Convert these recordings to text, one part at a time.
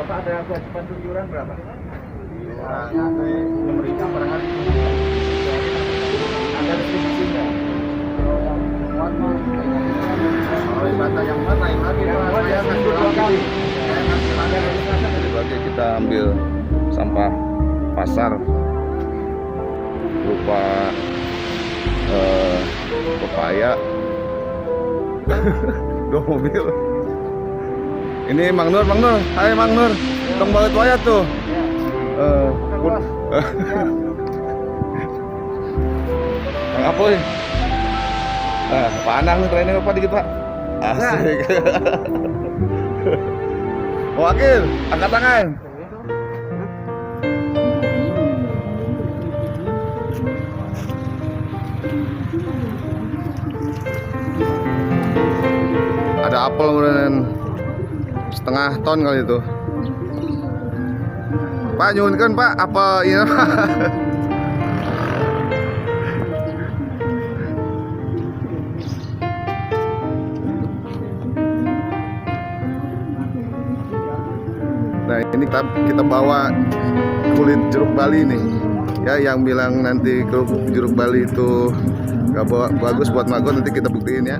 Bapak ada kewajiban iuran berapa? Iurannya 6.000 per hari. Ada restriksinya? Kalau yang kuat mah kalau ibadah yang mana yang lagi Yang Pak, kuat saya ya ngasih dua kali. saya ngasih Ada registrasi. Berarti kita ambil sampah pasar berupa pepaya. Dua mobil. Ini Mang Nur, hai Mang Nur, tong balik waya tuh. Mang Apoy. Pak Anang training apa dikit Pak? Asik. Wakil, angkat tangan. Ada apel kemudian setengah ton kali itu. Pak nyuwunkeun Pak, apa ieu? Nah ini kita bawa kulit jeruk Bali nih. Ya yang bilang nanti kerupuk jeruk Bali itu gak bagus buat magot, nanti kita buktiin ya.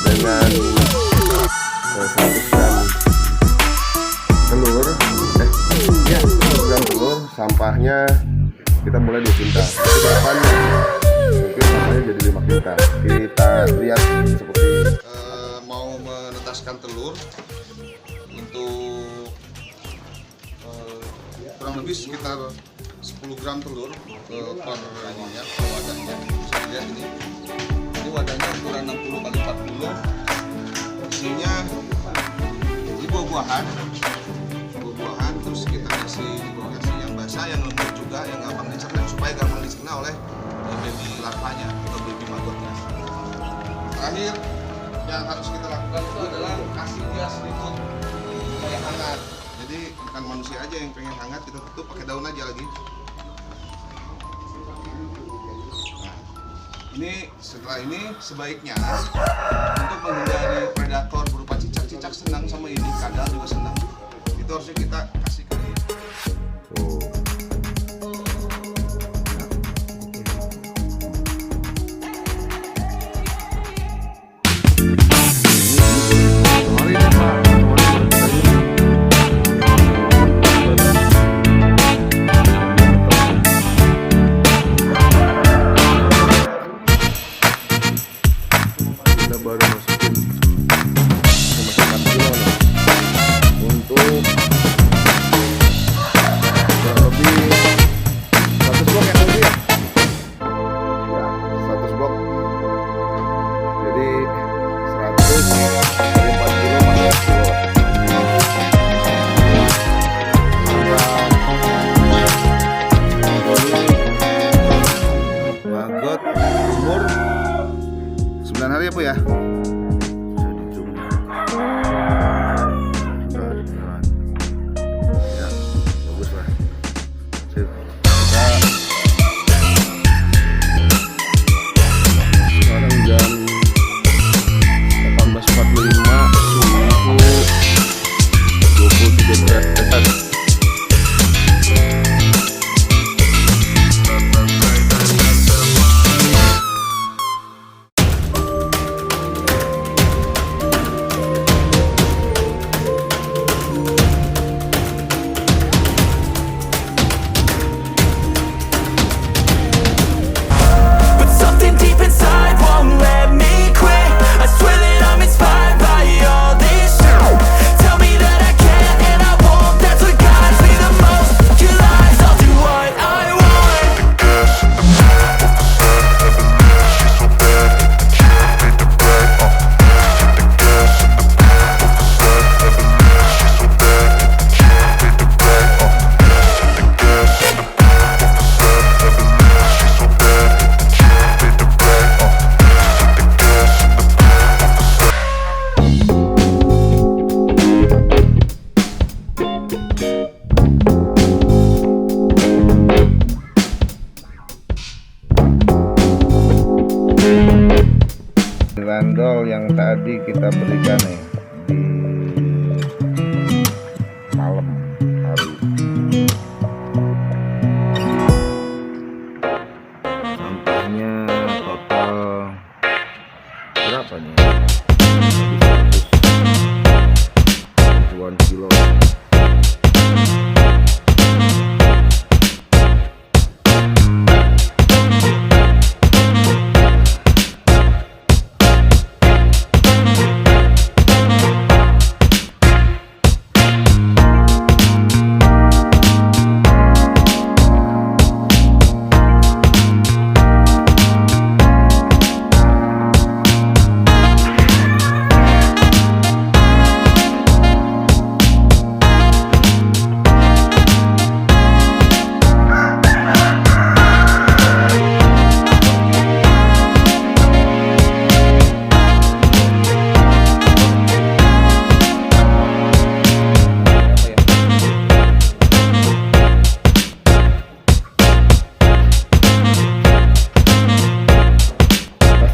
Dengan 100 gram telur, 100 gram telur, sampahnya kita mulai 2 kintal. Tapi ke depan mungkin sampahnya jadi 5 kintal. Kita lihat seperti ini. Mau menetaskan telur untuk kurang lebih sekitar 10 gram telur per wadahnya. Bisa dilihat ini. Ini wadahnya ukuran 60 kali 40. Isinya ini buah-buahan, terus kita kasih yang basah, yang lembut juga, yang gampang dicerna supaya gampang dicerna oleh baby larvanya atau baby magotnya. Terakhir yang harus kita lakukan itu adalah kasih dia selimut supaya hangat. Jadi bukan manusia aja yang pengen hangat, kita tutup pakai daun aja lagi. Ini setelah ini sebaiknya untuk menghindari predator berupa cicak senang sama ini, kadal juga senang. Itu harusnya kita kasih ke dia. Baru masukin masukkan kilo nih untuk kurang lebih 100 blok yang lebih ya? Ya, 100 blok. Jadi 100 kali 4 kilo 14 kilo. Maggot umur 9 hari ya Bu ya? Bisa dihitung. Ya, bagus lah. Sip. Kita sekarang jam 18.45, suhu 23 derajat. Girandol yang tadi kita berikan nih di malam hari. Sampahnya total berapa nih? 100 kilo.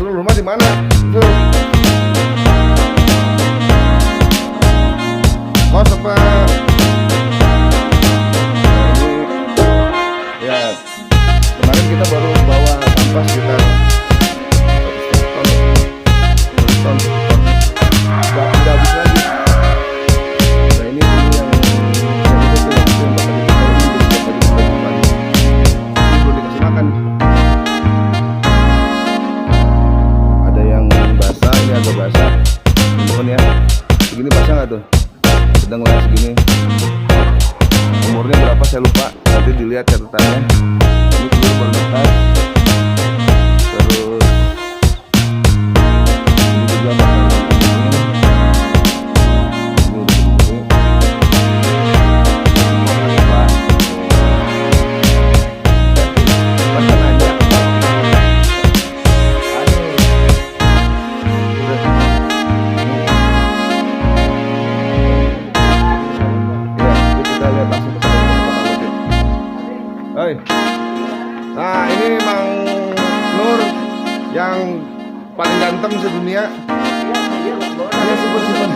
Rumah di mana? Kos apa? Ya, kemarin kita baru bawa sampah sekitar 100 ton. Nggak habis lagi. Nah ini yang belum dikasih makan. Agak basah, teman ya. Segini basah nggak tuh? Sedang lah segini. Umurnya berapa saya lupa. Nanti dilihat catatannya. Ini telur bernetas. Terus ini juga bakal ini udah begini. Makan aja. Nah ini Mang Nur yang paling ganteng sedunia. Ayo simpen sana.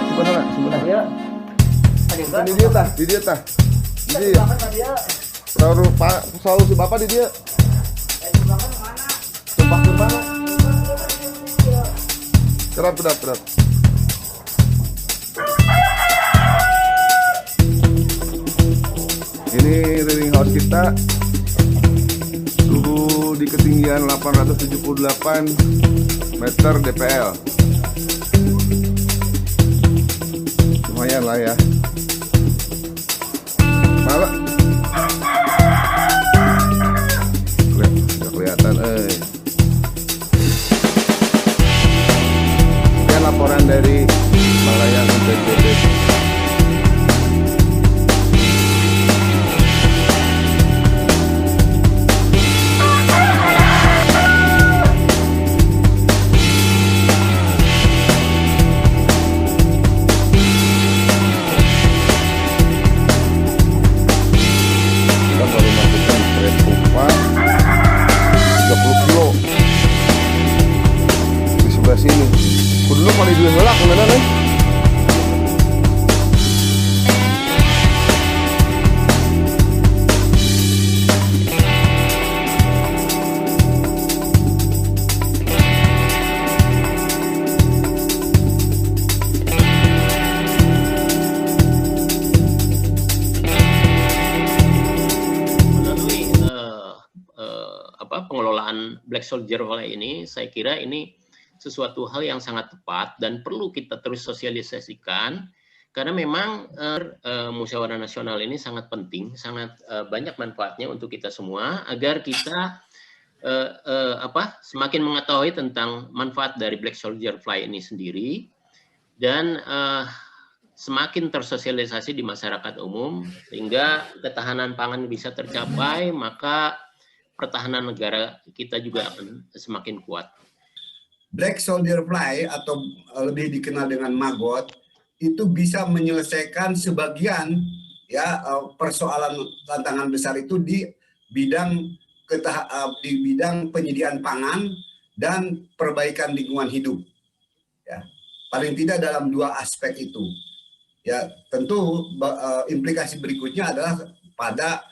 Di dia tah. Jadi selalu si bapak di dia. Tempat ke mana? Terap. Ini reading house kita. Suhu di ketinggian 878 meter DPL. Lumayan lah ya. Malah udah kelihatan. Ini laporan dari Malayan BPD. Sini. Dulu paling dua helak mana nih? Melalui pengelolaan Black Soldier Fly ini, saya kira ini sesuatu hal yang sangat tepat dan perlu kita terus sosialisasikan karena memang musyawarah nasional ini sangat penting, sangat banyak manfaatnya untuk kita semua agar kita semakin mengetahui tentang manfaat dari Black Soldier Fly ini sendiri dan semakin tersosialisasi di masyarakat umum sehingga ketahanan pangan bisa tercapai, maka pertahanan negara kita juga akan semakin kuat. Black Soldier Fly atau lebih dikenal dengan maggot itu bisa menyelesaikan sebagian ya persoalan tantangan besar itu di bidang penyediaan pangan dan perbaikan lingkungan hidup. Ya, paling tidak dalam 2 aspek itu. Ya, tentu implikasi berikutnya adalah pada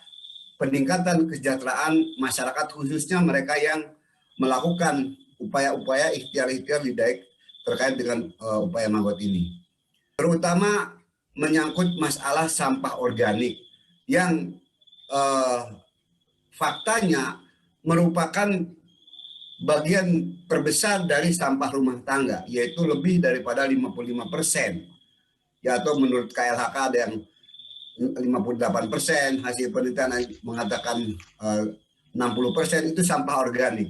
peningkatan kesejahteraan masyarakat, khususnya mereka yang melakukan upaya-upaya ikhtiar-ikhtiar terkait dengan upaya Maggot ini. Terutama menyangkut masalah sampah organik yang faktanya merupakan bagian terbesar dari sampah rumah tangga, yaitu lebih daripada 55%. Ya, atau menurut KLHK ada yang 58%, hasil penelitian mengatakan 60% itu sampah organik.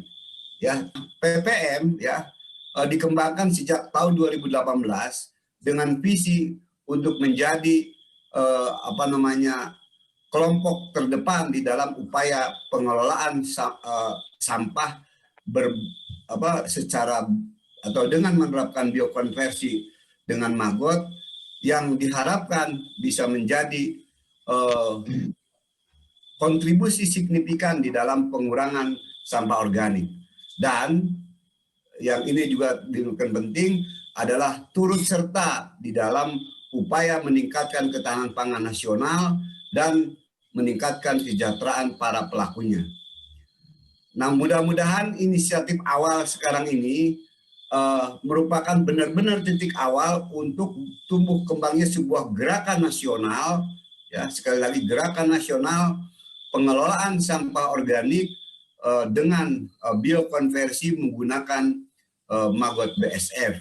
Ya, PPM ya dikembangkan sejak tahun 2018 dengan visi untuk menjadi kelompok terdepan di dalam upaya pengelolaan sampah secara atau dengan menerapkan biokonversi dengan Maggot yang diharapkan bisa menjadi kontribusi signifikan di dalam pengurangan sampah organik. Dan yang ini juga dinilai penting adalah turut serta di dalam upaya meningkatkan ketahanan pangan nasional dan meningkatkan kesejahteraan para pelakunya. Nah, mudah-mudahan inisiatif awal sekarang ini merupakan benar-benar titik awal untuk tumbuh kembangnya sebuah gerakan nasional, ya, sekali lagi gerakan nasional pengelolaan sampah organik dengan biokonversi menggunakan Maggot BSF.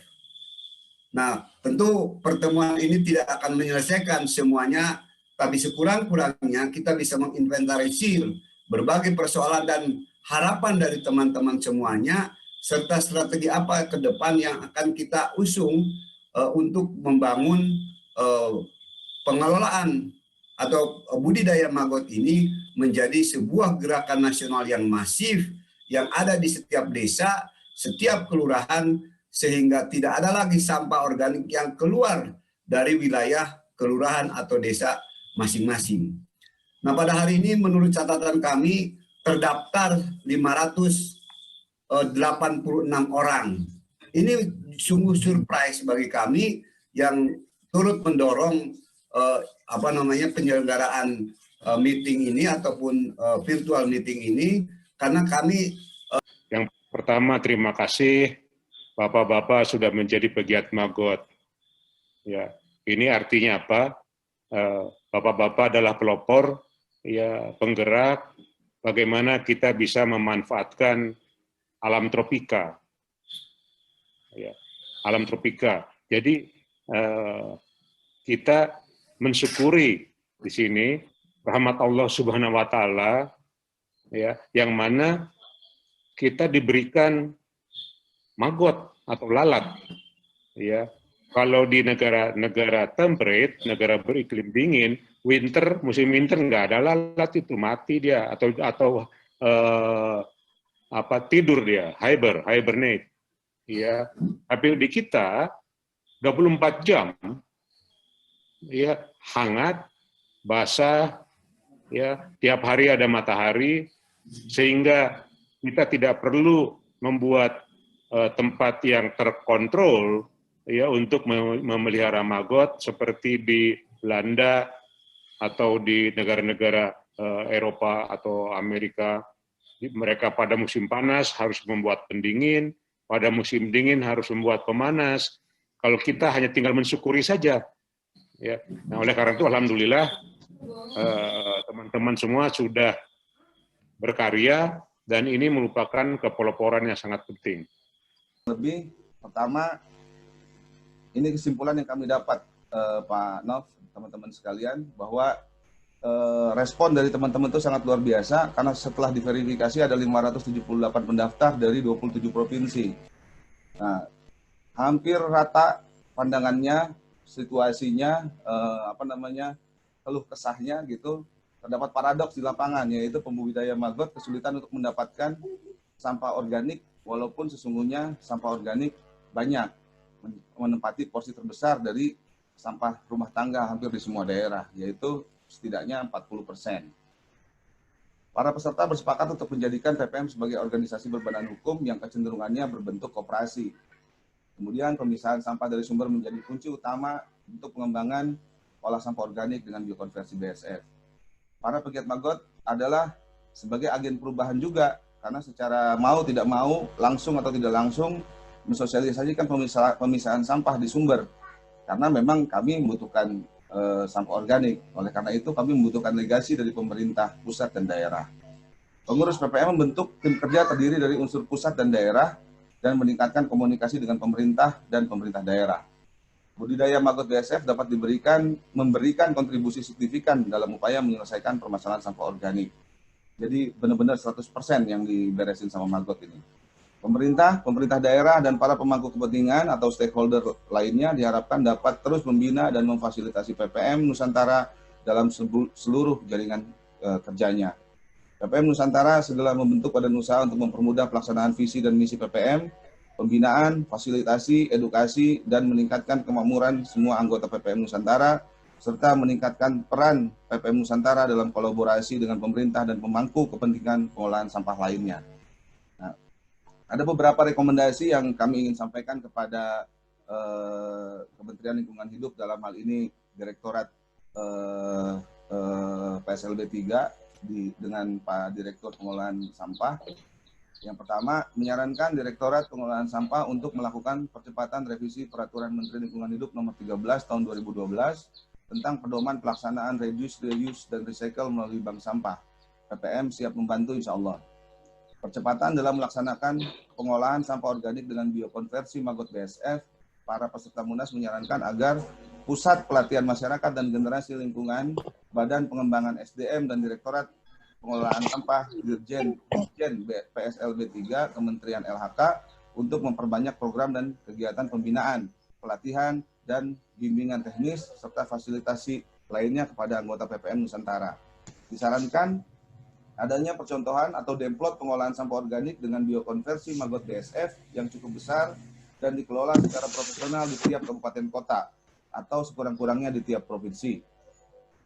Nah, tentu pertemuan ini tidak akan menyelesaikan semuanya, tapi sekurang-kurangnya kita bisa menginventarisir berbagai persoalan dan harapan dari teman-teman semuanya, serta strategi apa ke depan yang akan kita usung untuk membangun pengelolaan atau budidaya Maggot ini menjadi sebuah gerakan nasional yang masif, yang ada di setiap desa, setiap kelurahan, sehingga tidak ada lagi sampah organik yang keluar dari wilayah kelurahan atau desa masing-masing. Nah, pada hari ini menurut catatan kami terdaftar 586 orang. Ini sungguh surprise bagi kami yang turut mendorong penyelenggaraan meeting ini ataupun virtual meeting ini, karena kami yang pertama terima kasih Bapak-bapak sudah menjadi pegiat Maggot. Ya, ini artinya apa? Bapak-bapak adalah pelopor, ya, penggerak bagaimana kita bisa memanfaatkan alam tropika. Ya, alam tropika. Jadi kita mensyukuri di sini rahmat Allah Subhanahu wa taala, ya, yang mana kita diberikan Maggot atau lalat, ya. Kalau di negara temperate, negara beriklim dingin, musim winter nggak ada lalat, itu mati dia atau tidur dia, hibernate, ya. Tapi di kita 24 jam, ya, hangat, basah, ya, tiap hari ada matahari, sehingga kita tidak perlu membuat tempat yang terkontrol, ya, untuk memelihara Maggot seperti di Belanda atau di negara-negara Eropa atau Amerika. Mereka pada musim panas harus membuat pendingin, pada musim dingin harus membuat pemanas. Kalau kita hanya tinggal mensyukuri saja, ya. Nah, oleh karena itu alhamdulillah teman-teman semua sudah berkarya dan ini merupakan kepeloporan yang sangat penting. Lebih pertama, ini kesimpulan yang kami dapat, Pak Nov, teman-teman sekalian, bahwa respon dari teman-teman itu sangat luar biasa, karena setelah diverifikasi ada 578 pendaftar dari 27 provinsi. Nah, hampir rata pandangannya, situasinya, keluh kesahnya gitu. Terdapat paradoks di lapangan, yaitu pembudidaya Maggot kesulitan untuk mendapatkan sampah organik, walaupun sesungguhnya sampah organik banyak, menempati porsi terbesar dari sampah rumah tangga hampir di semua daerah, yaitu setidaknya 40%. Para peserta bersepakat untuk menjadikan PPM sebagai organisasi berbadan hukum yang kecenderungannya berbentuk koperasi. Kemudian pemisahan sampah dari sumber menjadi kunci utama untuk pengembangan olah sampah organik dengan biokonversi BSF. Para pegiat Magot adalah sebagai agen perubahan juga, karena secara mau tidak mau, langsung atau tidak langsung, mensosialisasikan pemisahan sampah di sumber. Karena memang kami membutuhkan sampah organik. Oleh karena itu kami membutuhkan legasi dari pemerintah pusat dan daerah. Pengurus PPM membentuk tim kerja terdiri dari unsur pusat dan daerah dan meningkatkan komunikasi dengan pemerintah dan pemerintah daerah. Budidaya Magot BSF dapat memberikan kontribusi signifikan dalam upaya menyelesaikan permasalahan sampah organik. Jadi benar-benar 100% yang diberesin sama Magot ini. Pemerintah daerah, dan para pemangku kepentingan atau stakeholder lainnya diharapkan dapat terus membina dan memfasilitasi PPM Nusantara dalam seluruh jaringan kerjanya. PPM Nusantara segera membentuk badan usaha untuk mempermudah pelaksanaan visi dan misi PPM, pembinaan, fasilitasi, edukasi, dan meningkatkan kemakmuran semua anggota PPM Nusantara, serta meningkatkan peran PPM Nusantara dalam kolaborasi dengan pemerintah dan pemangku kepentingan pengolahan sampah lainnya. Nah, ada beberapa rekomendasi yang kami ingin sampaikan kepada Kementerian Lingkungan Hidup, dalam hal ini Direktorat PSLB 3 dengan Pak Direktur Pengolahan Sampah. Yang pertama, menyarankan Direktorat Pengolahan Sampah untuk melakukan percepatan revisi Peraturan Menteri Lingkungan Hidup Nomor 13 Tahun 2012 tentang pedoman pelaksanaan reduce, reuse, dan recycle melalui bank sampah. PPM siap membantu insya Allah. Percepatan dalam melaksanakan pengolahan sampah organik dengan biokonversi Magot BSF, para peserta Munas menyarankan agar Pusat Pelatihan Masyarakat dan Generasi Lingkungan, Badan Pengembangan SDM, dan Direktorat Pengolahan Sampah Dirjen PSLB 3 Kementerian LHK untuk memperbanyak program dan kegiatan pembinaan, pelatihan, dan bimbingan teknis serta fasilitasi lainnya kepada anggota PPM Nusantara. Disarankan adanya percontohan atau demplot pengolahan sampah organik dengan biokonversi Magot BSF yang cukup besar dan dikelola secara profesional di tiap kabupaten kota atau sekurang-kurangnya di tiap provinsi.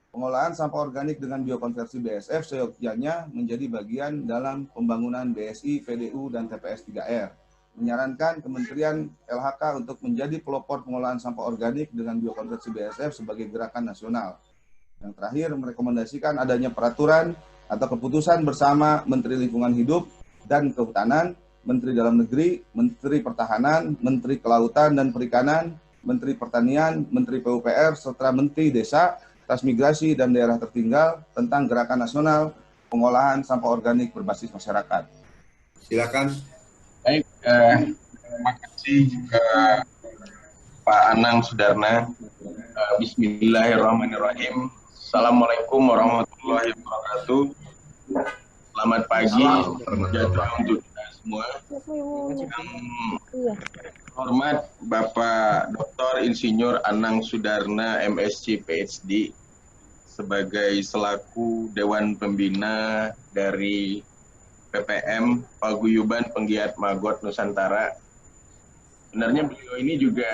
Pengolahan sampah organik dengan biokonversi BSF seyogyanya menjadi bagian dalam pembangunan BSI, VDU, dan TPS 3R. Menyarankan Kementerian LHK untuk menjadi pelopor pengolahan sampah organik dengan biokonversi BSF sebagai gerakan nasional. Yang terakhir, merekomendasikan adanya peraturan atau keputusan bersama Menteri Lingkungan Hidup dan Kehutanan, Menteri Dalam Negeri, Menteri Pertahanan, Menteri Kelautan dan Perikanan, Menteri Pertanian, Menteri PUPR, serta Menteri Desa, Transmigrasi, dan Daerah Tertinggal tentang Gerakan Nasional Pengolahan Sampah Organik Berbasis Masyarakat. Silakan. Baik, terima kasih Pak Anang Sudarna. Bismillahirrahmanirrahim. Assalamualaikum warahmatullahi wabarakatuh. Selamat pagi, sejahtera untuk kita semua. Hormat Bapak Dr. Insinyur Anang Sudarna, MSc, PhD, sebagai selaku Dewan Pembina dari PPM Paguyuban Penggiat Magot Nusantara. Sebenarnya beliau ini juga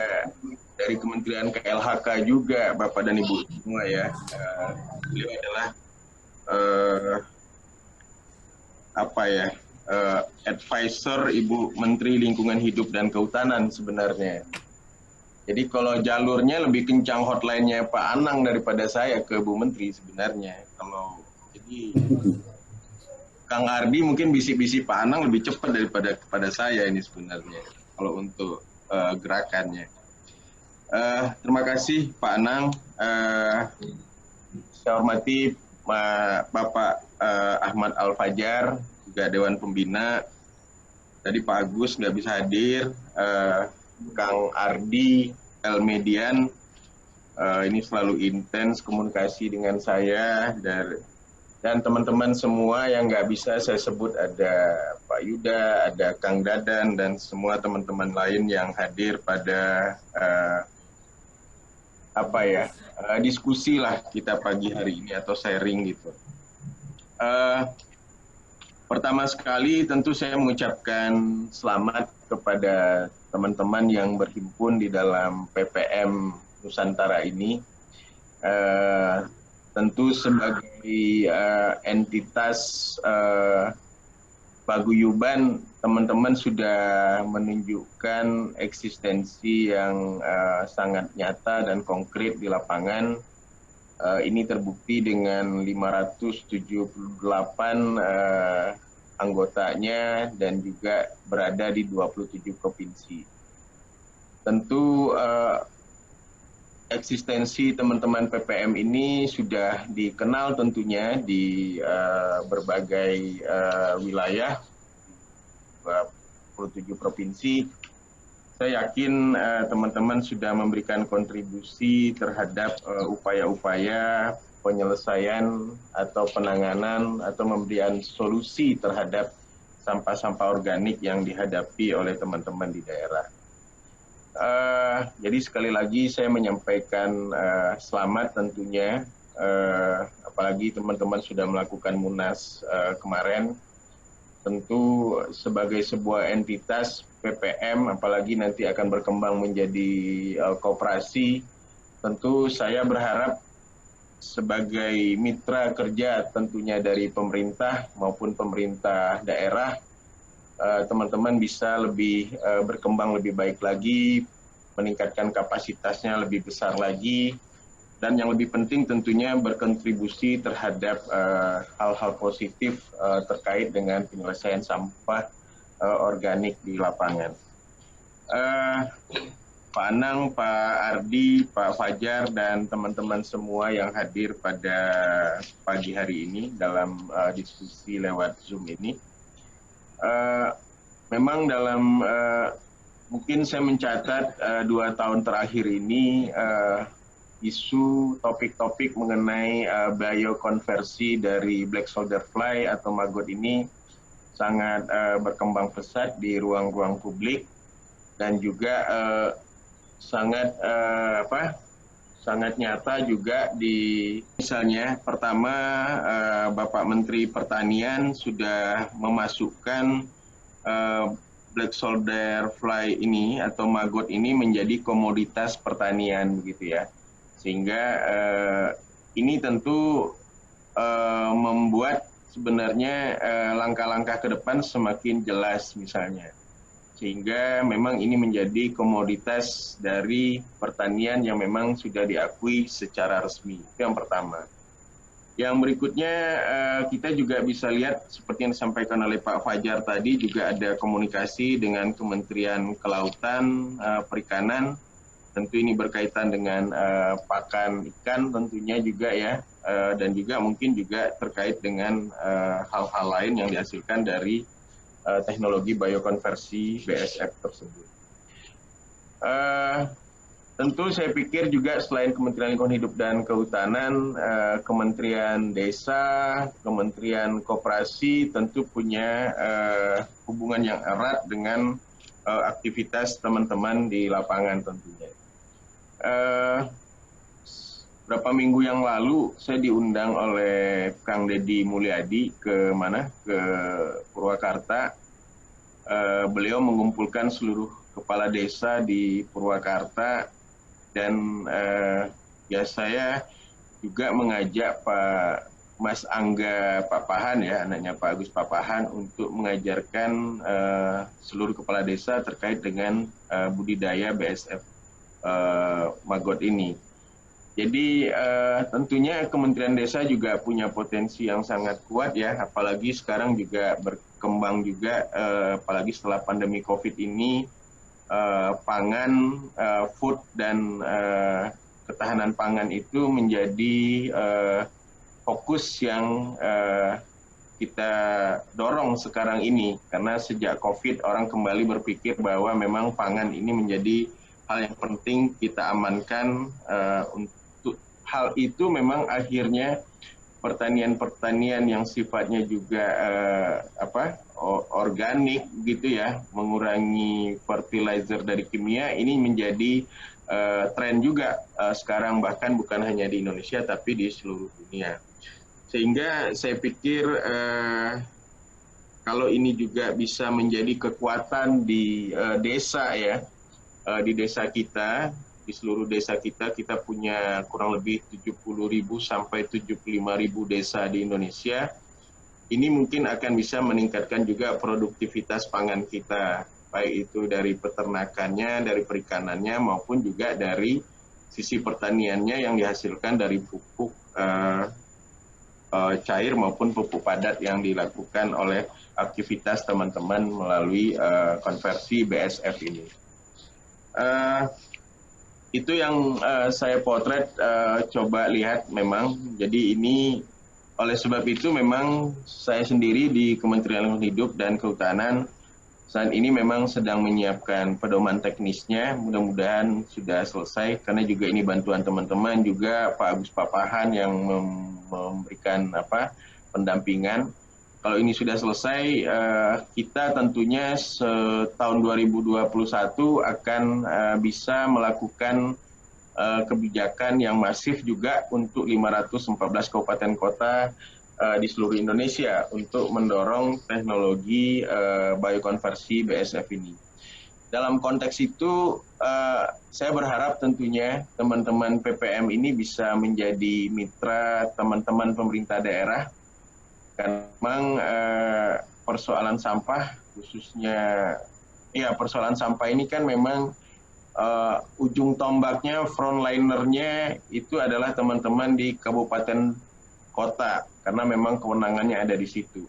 dari Kementerian KLHK juga, Bapak dan Ibu semua ya. Beliau adalah advisor Ibu Menteri Lingkungan Hidup dan Kehutanan sebenarnya. Jadi kalau jalurnya lebih kencang hotline-nya Pak Anang daripada saya ke Bu Menteri sebenarnya. Jadi Kang Ardi mungkin bisik-bisik Pak Anang lebih cepat daripada kepada saya ini sebenarnya kalau untuk gerakannya. Terima kasih Pak Anang. Saya hormati Bapak Ahmad Al-Fajar, juga Dewan Pembina. Tadi Pak Agus nggak bisa hadir. Kang Ardi, Elmedian, ini selalu intens komunikasi dengan saya dan teman-teman semua yang nggak bisa saya sebut, ada Pak Yuda, ada Kang Dadan, dan semua teman-teman lain yang hadir pada diskusi lah kita pagi hari ini atau sharing gitu. Pertama sekali tentu saya mengucapkan selamat kepada teman-teman yang berhimpun di dalam PPM Nusantara ini. Tentu sebagai entitas paguyuban teman-teman sudah menunjukkan eksistensi yang sangat nyata dan konkret di lapangan. Ini terbukti dengan 578 anggotanya dan juga berada di 27 provinsi. Tentu eksistensi teman-teman PPM ini sudah dikenal tentunya di berbagai wilayah, 27 provinsi. Saya yakin teman-teman sudah memberikan kontribusi terhadap upaya-upaya penyelesaian atau penanganan atau memberikan solusi terhadap sampah-sampah organik yang dihadapi oleh teman-teman di daerah. Jadi sekali lagi saya menyampaikan selamat tentunya, apalagi teman-teman sudah melakukan Munas kemarin. Tentu sebagai sebuah entitas PPM, apalagi nanti akan berkembang menjadi koperasi, tentu saya berharap sebagai mitra kerja tentunya dari pemerintah maupun pemerintah daerah, teman-teman bisa lebih berkembang lebih baik lagi, meningkatkan kapasitasnya lebih besar lagi, dan yang lebih penting tentunya berkontribusi terhadap hal-hal positif terkait dengan penyelesaian sampah organik di lapangan. Pak Anang, Pak Ardi, Pak Fajar, dan teman-teman semua yang hadir pada pagi hari ini dalam diskusi lewat Zoom ini. Memang dalam mungkin saya mencatat 2 tahun terakhir ini isu topik-topik mengenai biokonversi dari black soldier fly atau maggot ini sangat berkembang pesat di ruang-ruang publik dan juga sangat nyata juga di misalnya pertama Bapak Menteri Pertanian sudah memasukkan black soldier fly ini atau maggot ini menjadi komoditas pertanian begitu ya, sehingga ini tentu membuat sebenarnya langkah-langkah ke depan semakin jelas misalnya, sehingga memang ini menjadi komoditas dari pertanian yang memang sudah diakui secara resmi. Itu yang pertama. Yang berikutnya kita juga bisa lihat seperti yang disampaikan oleh Pak Fajar tadi, juga ada komunikasi dengan Kementerian Kelautan, Perikanan. Tentu ini berkaitan dengan pakan ikan tentunya juga ya, dan juga mungkin juga terkait dengan hal-hal lain yang dihasilkan dari teknologi biokonversi BSF tersebut. Tentu saya pikir juga selain Kementerian Lingkungan Hidup dan Kehutanan, Kementerian Desa, Kementerian Koperasi tentu punya hubungan yang erat dengan aktivitas teman-teman di lapangan tentunya. Beberapa minggu yang lalu saya diundang oleh Kang Deddy Mulyadi ke Purwakarta. Beliau mengumpulkan seluruh kepala desa di Purwakarta dan ya saya juga mengajak Pak Mas Angga Papahan ya, anaknya Pak Agus Papahan, untuk mengajarkan seluruh kepala desa terkait dengan budidaya BSF maggot ini. Jadi tentunya Kementerian Desa juga punya potensi yang sangat kuat ya, apalagi sekarang juga berkembang juga, apalagi setelah pandemi COVID ini, pangan, food dan ketahanan pangan itu menjadi fokus yang kita dorong sekarang ini, karena sejak COVID orang kembali berpikir bahwa memang pangan ini menjadi hal yang penting kita amankan. Untuk hal itu memang akhirnya pertanian-pertanian yang sifatnya juga organik gitu ya, mengurangi fertilizer dari kimia, ini menjadi tren juga sekarang, bahkan bukan hanya di Indonesia tapi di seluruh dunia. Sehingga saya pikir kalau ini juga bisa menjadi kekuatan di desa ya, di desa kita, di seluruh desa kita punya kurang lebih 70.000 sampai 75.000 desa di Indonesia. ini mungkin akan bisa meningkatkan juga produktivitas pangan kita, baik itu dari peternakannya, dari perikanannya, maupun juga dari sisi pertaniannya yang dihasilkan dari pupuk cair maupun pupuk padat yang dilakukan oleh aktivitas teman-teman melalui konversi BSF ini. Itu yang saya potret, coba lihat memang. Jadi ini oleh sebab itu memang saya sendiri di Kementerian Lingkungan Hidup dan Kehutanan saat ini memang sedang menyiapkan pedoman teknisnya, mudah-mudahan sudah selesai, karena juga ini bantuan teman-teman, juga Pak Agus Papahan yang memberikan pendampingan. Kalau ini sudah selesai, kita tentunya tahun 2021 akan bisa melakukan kebijakan yang masif juga untuk 514 kabupaten kota di seluruh Indonesia untuk mendorong teknologi biokonversi BSF ini. Dalam konteks itu, saya berharap tentunya teman-teman PPM ini bisa menjadi mitra teman-teman pemerintah daerah, karena memang persoalan sampah, khususnya persoalan sampah ini kan memang ujung tombaknya, frontlinernya itu adalah teman-teman di kabupaten kota, karena memang kewenangannya ada di situ.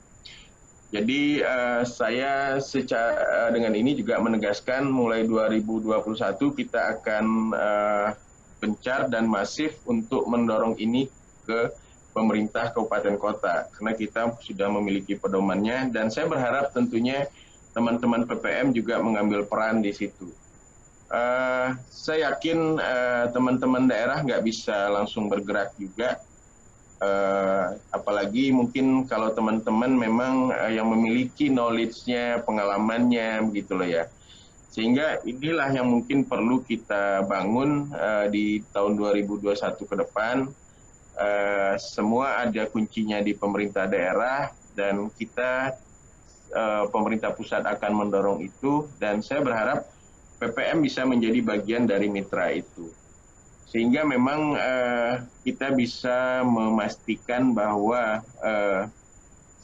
Jadi saya dengan ini juga menegaskan mulai 2021 kita akan gencar dan masif untuk mendorong ini ke pemerintah kabupaten kota, karena kita sudah memiliki pedomannya, dan saya berharap tentunya teman-teman PPM juga mengambil peran di situ. Saya yakin teman-teman daerah nggak bisa langsung bergerak juga, apalagi mungkin kalau teman-teman memang yang memiliki knowledge-nya, pengalamannya, begitu loh ya. Sehingga inilah yang mungkin perlu kita bangun di tahun 2021 ke depan. Semua ada kuncinya di pemerintah daerah, dan kita pemerintah pusat akan mendorong itu, dan saya berharap PPM bisa menjadi bagian dari mitra itu, sehingga memang kita bisa memastikan bahwa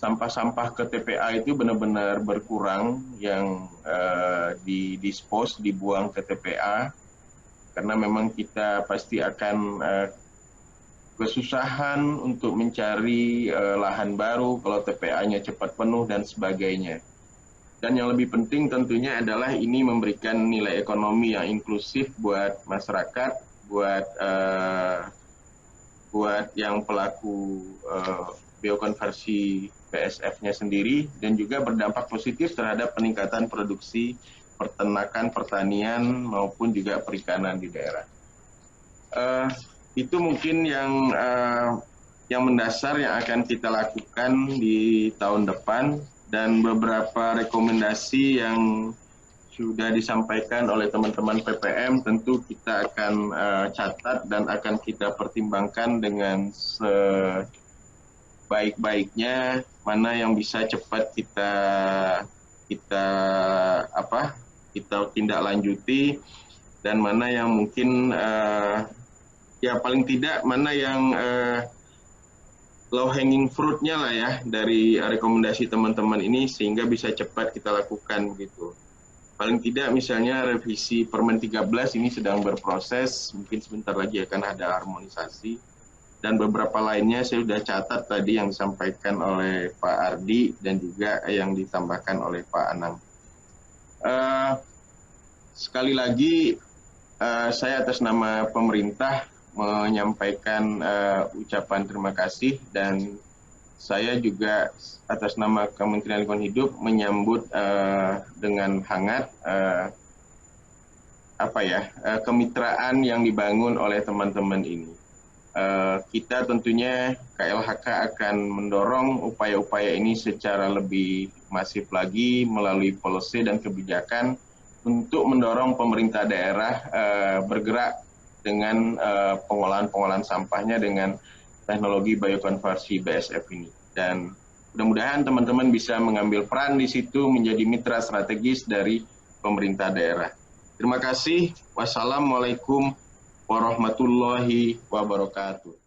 sampah-sampah ke TPA itu benar-benar berkurang yang didispose, dibuang ke TPA, karena memang kita pasti akan kesusahan untuk mencari lahan baru kalau TPA-nya cepat penuh dan sebagainya. Dan yang lebih penting tentunya adalah ini memberikan nilai ekonomi yang inklusif buat masyarakat, buat yang pelaku biokonversi BSF-nya sendiri, dan juga berdampak positif terhadap peningkatan produksi peternakan, pertanian, maupun juga perikanan di daerah. Itu mungkin yang mendasar yang akan kita lakukan di tahun depan, dan beberapa rekomendasi yang sudah disampaikan oleh teman-teman PPM tentu kita akan catat dan akan kita pertimbangkan dengan sebaik-baiknya, mana yang bisa cepat kita tindak lanjuti, dan mana yang mungkin ya paling tidak mana yang low hanging fruit-nya lah ya dari rekomendasi teman-teman ini, sehingga bisa cepat kita lakukan begitu. Paling tidak misalnya revisi Permen 13 ini sedang berproses, mungkin sebentar lagi akan ada harmonisasi, dan beberapa lainnya saya sudah catat tadi yang disampaikan oleh Pak Ardi dan juga yang ditambahkan oleh Pak Anam. Sekali lagi saya atas nama pemerintah menyampaikan ucapan terima kasih, dan saya juga atas nama Kementerian Lingkungan Hidup menyambut dengan hangat kemitraan yang dibangun oleh teman-teman ini. Kita tentunya KLHK akan mendorong upaya-upaya ini secara lebih masif lagi melalui policy dan kebijakan untuk mendorong pemerintah daerah bergerak dengan pengolahan sampahnya dengan teknologi biokonversi BSF ini. Dan mudah-mudahan teman-teman bisa mengambil peran di situ menjadi mitra strategis dari pemerintah daerah. Terima kasih. Wassalamualaikum warahmatullahi wabarakatuh.